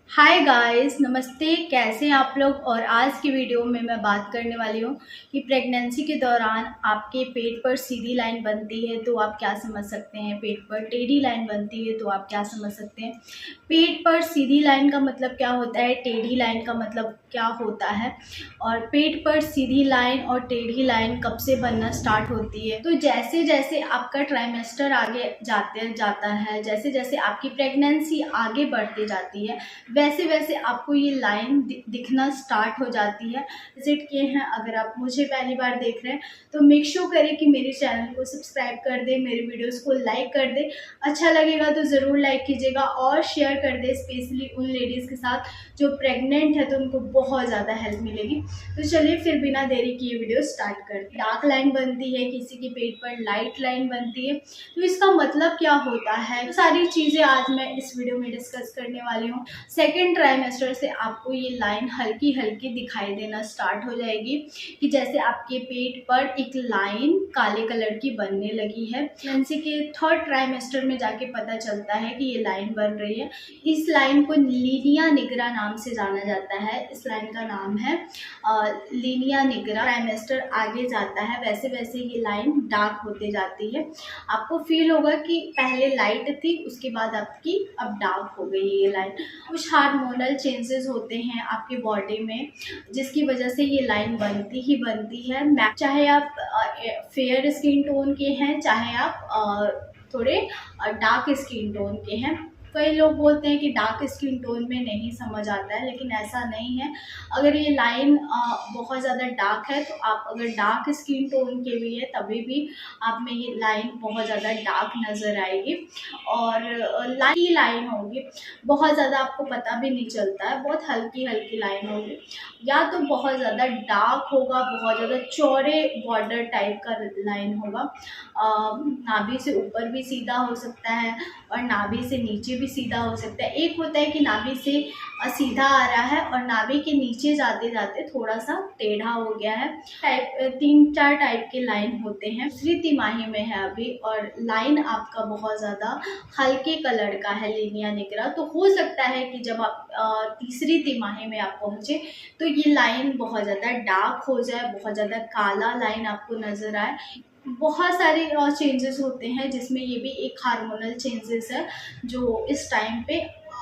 Hi guys, नमस्ते। कैसे हैं आप लोग। और आज की वीडियो में मैं बात करने वाली हूँ कि प्रेगनेंसी के दौरान आपके पेट पर सीधी लाइन बनती है तो आप क्या समझ सकते हैं, पेट पर टेढ़ी लाइन बनती है तो आप क्या समझ सकते हैं। पेट पर सीधी लाइन का मतलब क्या होता है, टेढ़ी लाइन का मतलब क्या होता है, और पेट पर सीधी लाइन और टेढ़ी लाइन कब से बनना स्टार्ट होती है। तो जैसे जैसे आपका ट्राइमेस्टर आगे जाता है, जैसे जैसे आपकी प्रेगनेंसी आगे बढ़ती जाती है, वैसे वैसे आपको ये लाइन दिखना स्टार्ट हो जाती है। विजिट किए हैं, अगर आप मुझे पहली बार देख रहे हैं तो मेक श्योर करें कि मेरे चैनल को सब्सक्राइब कर दे, मेरे वीडियोस को लाइक कर दे। अच्छा लगेगा तो ज़रूर लाइक कीजिएगा और शेयर कर दे, स्पेशली उन लेडीज़ के साथ जो प्रेग्नेंट है तो उनको बहुत ज़्यादा हेल्प मिलेगी। तो चलिए फिर बिना देरी किए वीडियो स्टार्ट करते हैं। डार्क लाइन बनती है, किसी के पेट पर लाइट लाइन बनती है, तो इसका मतलब क्या होता है, तो सारी चीज़ें आज मैं इस वीडियो में डिस्कस करने वाली हूँ। सेकेंड ट्राइमेस्टर से आपको ये लाइन हल्की हल्की दिखाई देना स्टार्ट हो जाएगी कि जैसे आपके पेट पर एक लाइन काले कलर की बनने लगी है। प्रेगनेंसी के थर्ड ट्राइमेस्टर में जाके पता चलता है कि ये लाइन बन रही है। इस लाइन को लीनिया निग्रा नाम से जाना जाता है। इस लाइन का नाम है लीनिया निग्रा। ट्राइमेस्टर आगे जाता है वैसे वैसे ये लाइन डार्क होते जाती है। आपको फील होगा कि पहले लाइट थी, उसके बाद आपकी अब डार्क हो गई ये लाइन। कुछ हार्मोनल चेंजेस होते हैं आपके बॉडी में जिसकी वजह से ये लाइन बनती ही बनती है। चाहे आप फेयर स्किन टोन के हैं, चाहे आप थोड़े डार्क स्किन टोन के हैं। कई लोग बोलते हैं कि डार्क स्किन टोन में नहीं समझ आता है, लेकिन ऐसा नहीं है। अगर ये लाइन बहुत ज़्यादा डार्क है तो आप अगर डार्क स्किन टोन के भी है तभी भी आप में ये लाइन बहुत ज़्यादा डार्क नज़र आएगी। और लाइन लाइन होगी, बहुत ज़्यादा आपको पता भी नहीं चलता है, बहुत हल्की हल्की लाइन होगी। या तो बहुत ज़्यादा डार्क होगा, बहुत ज़्यादा चौड़े बॉर्डर टाइप का लाइन होगा। नाभि से ऊपर भी सीधा हो सकता है और नाभि से नीचे भी सीधा हो सकता है। एक होता है कि नाभि से सीधा आ रहा है और नाभि के नीचे जाते जाते थोड़ा सा टेढ़ा हो गया है। तीन चार टाइप के लाइन होते हैं। दूसरी तिमाही में है अभी और लाइन आपका बहुत ज़्यादा हल्के कलर का है, लीनिया निग्रा। तो हो सकता है कि जब आप तीसरी तिमाही में आप पहुँचे तो ये लाइन बहुत ज़्यादा डार्क हो जाए, बहुत ज़्यादा काला लाइन आपको नज़र आए। बहुत सारे चेंजेस होते हैं जिसमें ये भी एक हार्मोनल चेंजेस है जो इस टाइम पे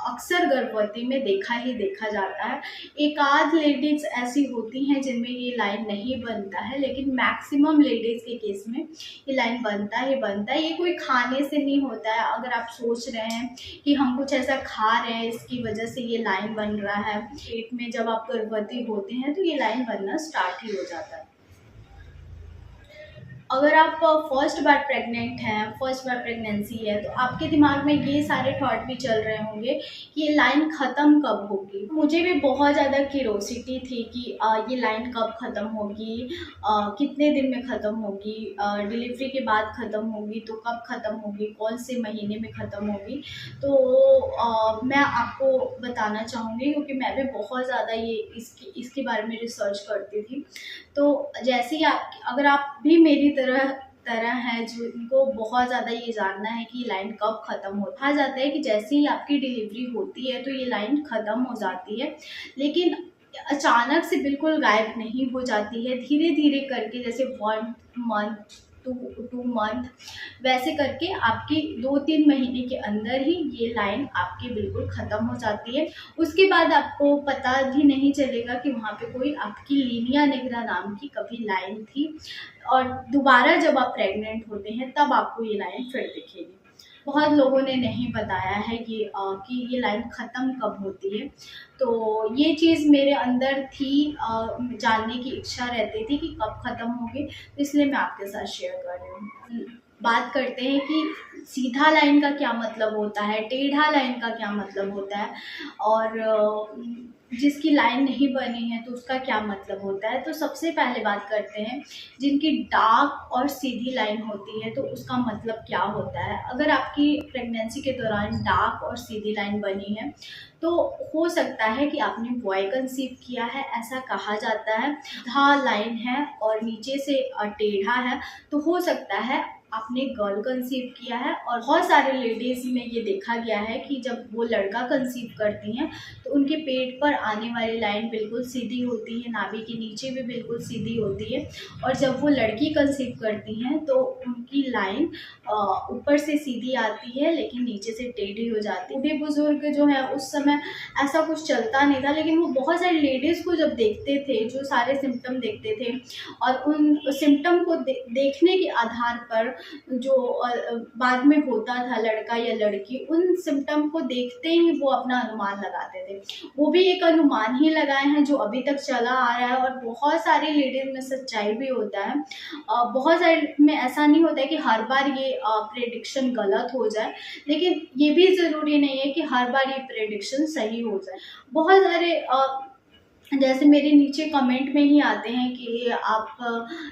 अक्सर गर्भवती में देखा ही देखा जाता है। एक आध लेडीज ऐसी होती हैं जिनमें ये लाइन नहीं बनता है, लेकिन मैक्सिमम लेडीज के केस में ये लाइन बनता ही बनता है। ये कोई खाने से नहीं होता है। अगर आप सोच रहे हैं कि हम कुछ ऐसा खा रहे हैं इसकी वजह से ये लाइन बन रहा है, पेट में जब आप गर्भवती होते हैं तो ये लाइन बनना स्टार्ट ही हो जाता है। अगर आप फर्स्ट बार प्रेग्नेंट हैं, फर्स्ट बार प्रेगनेंसी है, तो आपके दिमाग में ये सारे थॉट भी चल रहे होंगे कि ये लाइन ख़त्म कब होगी। मुझे भी बहुत ज़्यादा क्यूरोसिटी थी कि ये लाइन कब ख़त्म होगी, कितने दिन में ख़त्म होगी, डिलीवरी के बाद ख़त्म होगी तो कब ख़त्म होगी, कौन से महीने में ख़त्म होगी। तो मैं आपको बताना चाहूँगी क्योंकि मैं भी बहुत ज़्यादा ये इसके बारे में रिसर्च करती थी। तो जैसे ही अगर आप भी मेरी तरह है जिनको बहुत ज़्यादा ये जानना है कि लाइन कब ख़त्म होता है, कहा जाता है कि जैसे ही आपकी डिलीवरी होती है तो ये लाइन ख़त्म हो जाती है, लेकिन अचानक से बिल्कुल गायब नहीं हो जाती है। धीरे धीरे करके जैसे 1 मंथ, 2 मंथ, वैसे करके आपकी 2-3 महीने के अंदर ही ये लाइन आपकी बिल्कुल ख़त्म हो जाती है। उसके बाद आपको पता भी नहीं चलेगा कि वहाँ पे कोई आपकी लीनिया निग्रा नाम की कभी लाइन थी। और दोबारा जब आप प्रेग्नेंट होते हैं तब आपको ये लाइन फिर दिखेगी। बहुत लोगों ने नहीं बताया है कि ये लाइन ख़त्म कब होती है। तो ये चीज़ मेरे अंदर थी, जानने की इच्छा रहती थी कि कब ख़त्म होगी, तो इसलिए मैं आपके साथ शेयर कर रही हूँ। बात करते हैं कि सीधा लाइन का क्या मतलब होता है, टेढ़ा लाइन का क्या मतलब होता है, और जिसकी लाइन नहीं बनी है तो उसका क्या मतलब होता है। तो सबसे पहले बात करते हैं जिनकी डार्क और सीधी लाइन होती है तो उसका मतलब क्या होता है। अगर आपकी प्रेगनेंसी के दौरान डार्क और सीधी लाइन बनी है तो हो सकता है कि आपने बॉय कंसीव किया है, ऐसा कहा जाता है। सीधा लाइन है और नीचे से टेढ़ा है तो हो सकता है आपने गर्ल कंसीव किया है। और बहुत सारे लेडीज़ में ये देखा गया है कि जब वो लड़का कंसीव करती हैं तो उनके पेट पर आने वाली लाइन बिल्कुल सीधी होती है, नाभि के नीचे भी बिल्कुल सीधी होती है। और जब वो लड़की कंसीव करती हैं तो उनकी लाइन ऊपर से सीधी आती है लेकिन नीचे से टेढ़ी हो जाती है। बूढ़े बुजुर्ग जो है उस समय ऐसा कुछ चलता नहीं था, लेकिन वो बहुत सारी लेडीज़ को जब देखते थे, जो सारे सिम्टम देखते थे और उन सिम्टम को देखने के आधार पर जो बाद में होता था लड़का या लड़की, उन सिम्टम को देखते ही वो अपना अनुमान लगाते थे। वो भी एक अनुमान ही लगाए हैं जो अभी तक चला आ रहा है और बहुत सारी लेडीज़ में सच्चाई भी होता है। बहुत सारे में ऐसा नहीं होता है कि हर बार ये प्रेडिक्शन गलत हो जाए, लेकिन ये भी ज़रूरी नहीं है कि हर बार ये प्रेडिक्शन सही हो जाए। बहुत सारे जैसे मेरे नीचे कमेंट में ही आते हैं कि आप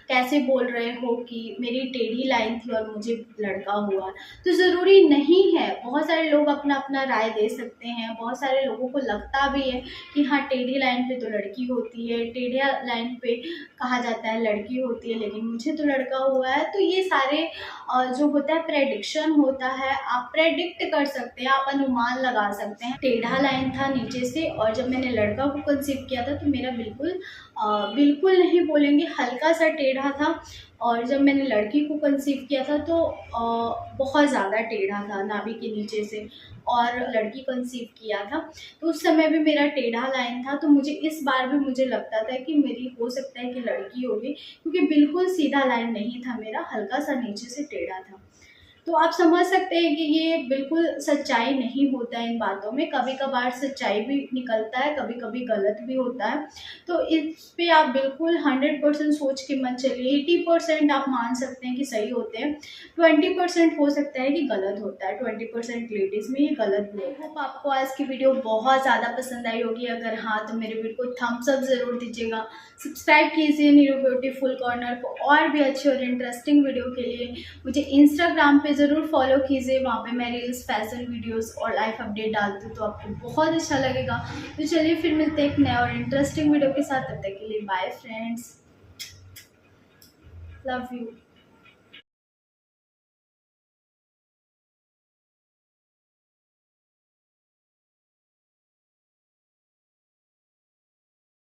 कैसे बोल रहे हो कि मेरी टेढ़ी लाइन थी और मुझे लड़का हुआ। तो ज़रूरी नहीं है, बहुत सारे लोग अपना अपना राय दे सकते हैं। बहुत सारे लोगों को लगता भी है कि हाँ टेढ़ी लाइन पे तो लड़की होती है, टेढ़ी लाइन पे कहा जाता है लड़की होती है, लेकिन मुझे तो लड़का हुआ है। तो ये सारे जो होता है प्रेडिक्शन होता है, आप प्रेडिक्ट कर सकते हैं, आप अनुमान लगा सकते हैं। टेढ़ा लाइन था नीचे से और जब मैंने लड़का को कंसीव किया था तो मेरा बिल्कुल नहीं बोलेंगे हल्का सा टेढ़ा था। और जब मैंने लड़की को कंसीव किया था तो बहुत ज़्यादा टेढ़ा था नाभि के नीचे से, और लड़की कंसीव किया था तो उस समय भी मेरा टेढ़ा लाइन था। तो मुझे इस बार भी मुझे लगता था कि मेरी हो सकता है कि लड़की होगी, क्योंकि बिल्कुल सीधा लाइन नहीं था मेरा, हल्का सा नीचे से टेढ़ा था। तो आप समझ सकते हैं कि ये बिल्कुल सच्चाई नहीं होता है इन बातों में, कभी कभार सच्चाई भी निकलता है, कभी कभी गलत भी होता है। तो इस पे आप बिल्कुल 100% सोच के मत चलिए। 80% आप मान सकते हैं कि सही होते हैं, 20% हो सकता है कि गलत होता है, 20% लेडीज़ में ये गलत भी होता है। तो आपको आज की वीडियो बहुत ज़्यादा पसंद आई होगी, अगर हाँ तो मेरे वीडियो को थम्स अप ज़रूर दीजिएगा, सब्सक्राइब कीजिए नीरू ब्यूटीफुल कॉर्नर को। और भी अच्छे और इंटरेस्टिंग वीडियो के लिए मुझे इंस्टाग्राम पे ज़रूर फॉलो कीजिए, वहाँ पे मैं रील्स, फैशन वीडियोस और लाइफ अपडेट डालती हूँ, तो आपको बहुत अच्छा लगेगा। तो चलिए फिर मिलते हैं एक नए और इंटरेस्टिंग वीडियो के साथ, तब तक के लिए बाय फ्रेंड्स, लव यू।